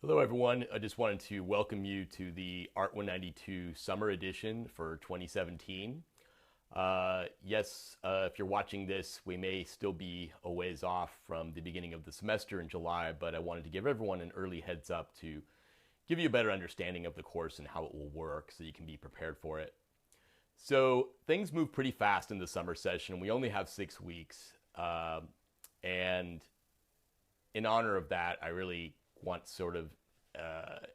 Hello, everyone. I just wanted to welcome you to the Art 192 Summer Edition for 2017. If you're watching this, we may still be a ways off from the beginning of the semester in July, but I wanted to give everyone an early heads up to give you a better understanding of the course and how it will work so you can be prepared for it. So things move pretty fast in the summer session. We only have 6 weeks. And in honor of that, I really want sort of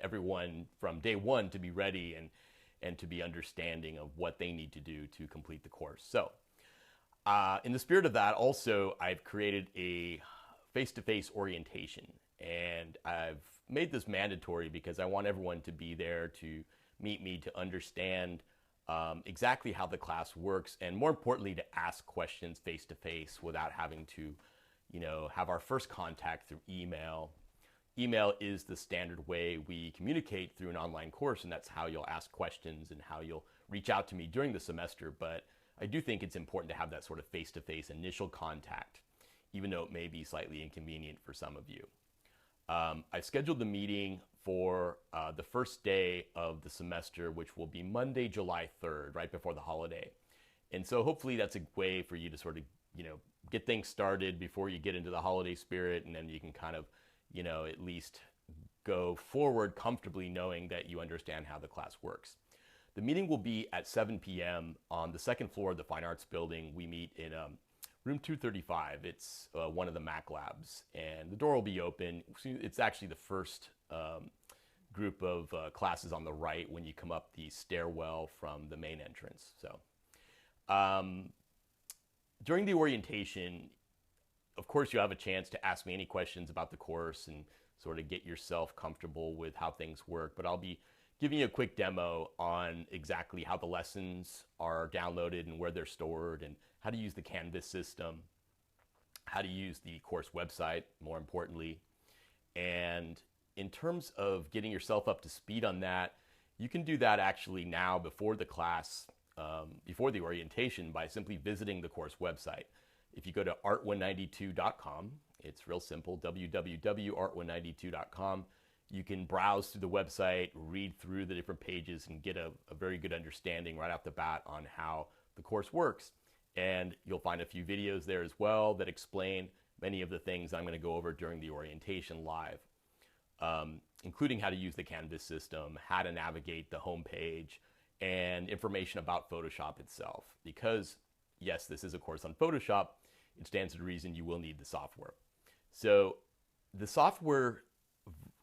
everyone from day one to be ready and to be understanding of what they need to do to complete the course. So, in the spirit of that, also, I've created a face to face orientation. And I've made this mandatory because I want everyone to be there to meet me to understand exactly how the class works, and more importantly, to ask questions face to face without having to, have our first contact through email. Email is the standard way we communicate through an online course, and that's how you'll ask questions and how you'll reach out to me during the semester. But I do think it's important to have that sort of face to face initial contact, even though it may be slightly inconvenient for some of you. I've scheduled the meeting for the first day of the semester, which will be Monday, July 3rd, right before the holiday. And so hopefully that's a way for you to sort of, get things started before you get into the holiday spirit, and then you can kind of, at least go forward comfortably knowing that you understand how the class works. The meeting will be at 7 p.m. on the second floor of the Fine Arts Building. We meet in room 235. It's one of the Mac labs, and the door will be open. It's actually the first group of classes on the right when you come up the stairwell from the main entrance. So during the orientation, of course, you have a chance to ask me any questions about the course and sort of get yourself comfortable with how things work. But I'll be giving you a quick demo on exactly how the lessons are downloaded and where they're stored, and how to use the Canvas system, how to use the course website, more importantly. And in terms of getting yourself up to speed on that, you can do that actually now before the class, before the orientation, by simply visiting the course website. If you go to art192.com, it's real simple, www.art192.com. You can browse through the website, read through the different pages, and get a very good understanding right off the bat on how the course works. And you'll find a few videos there as well that explain many of the things I'm going to go over during the orientation live, including how to use the Canvas system, how to navigate the home page, and information about Photoshop itself. Because, yes, this is a course on Photoshop, it stands to reason you will need the software. So the software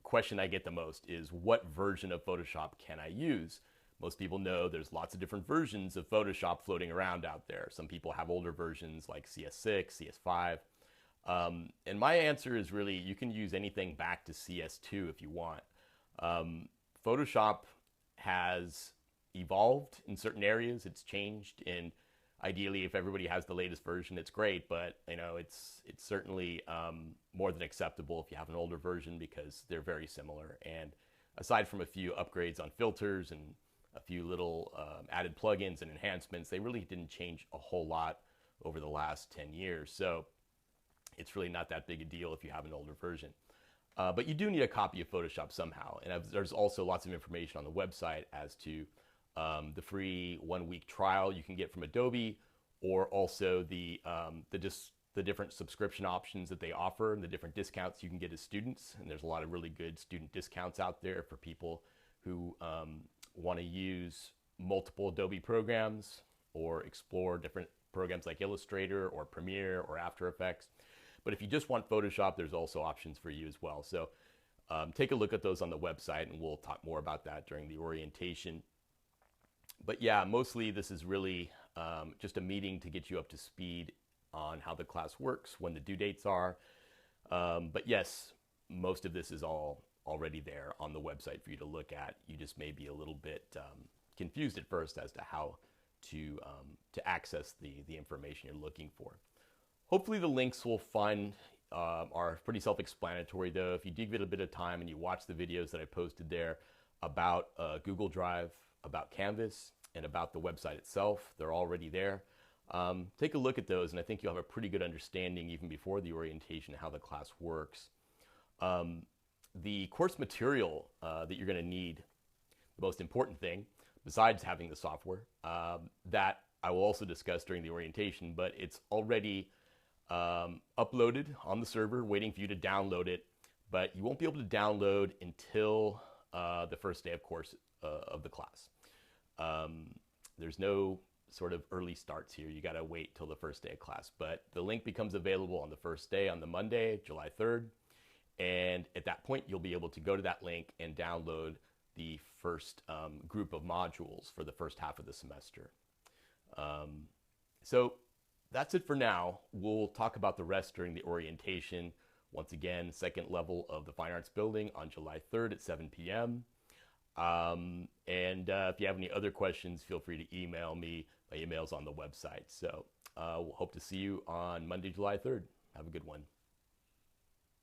question I get the most is, what version of Photoshop can I use? Most people know there's lots of different versions of Photoshop floating around out there. Some people have older versions like CS6, CS5. And my answer is really, you can use anything back to CS2 if you want. Photoshop has evolved in certain areas. It's changed, and ideally, if everybody has the latest version, it's great. But it's certainly more than acceptable if you have an older version, because they're very similar. And aside from a few upgrades on filters and a few little added plugins and enhancements, they really didn't change a whole lot over the last 10 years. So it's really not that big a deal if you have an older version. But you do need a copy of Photoshop somehow. And there's also lots of information on the website as to the free 1-week trial you can get from Adobe, or also the different subscription options that they offer, and the different discounts you can get as students. And there's a lot of really good student discounts out there for people who want to use multiple Adobe programs or explore different programs like Illustrator or Premiere or After Effects. But if you just want Photoshop, there's also options for you as well. So take a look at those on the website, and we'll talk more about that during the orientation. But yeah, mostly this is really just a meeting to get you up to speed on how the class works, when the due dates are. But yes, most of this is all already there on the website for you to look at. You just may be a little bit confused at first as to how to access the information you're looking for. Hopefully the links we'll find are pretty self-explanatory, though. If you do give it a bit of time and you watch the videos that I posted there about Google Drive, about Canvas, and about the website itself, they're already there. Take a look at those, and I think you'll have a pretty good understanding even before the orientation how the class works. the course material that you're going to need, the most important thing, besides having the software, that I will also discuss during the orientation, but it's already uploaded on the server, waiting for you to download it. But you won't be able to download until the first day of course of the class. There's no sort of early starts here. You got to wait till the first day of class. But the link becomes available on the first day, on the Monday, July 3rd. And at that point, you'll be able to go to that link and download the first group of modules for the first half of the semester. So that's it for now. We'll talk about the rest during the orientation. Once again, second level of the Fine Arts Building on July 3rd at 7 p.m. If you have any other questions, feel free to email me. My email's on the website. So we'll hope to see you on Monday, July 3rd. Have a good one.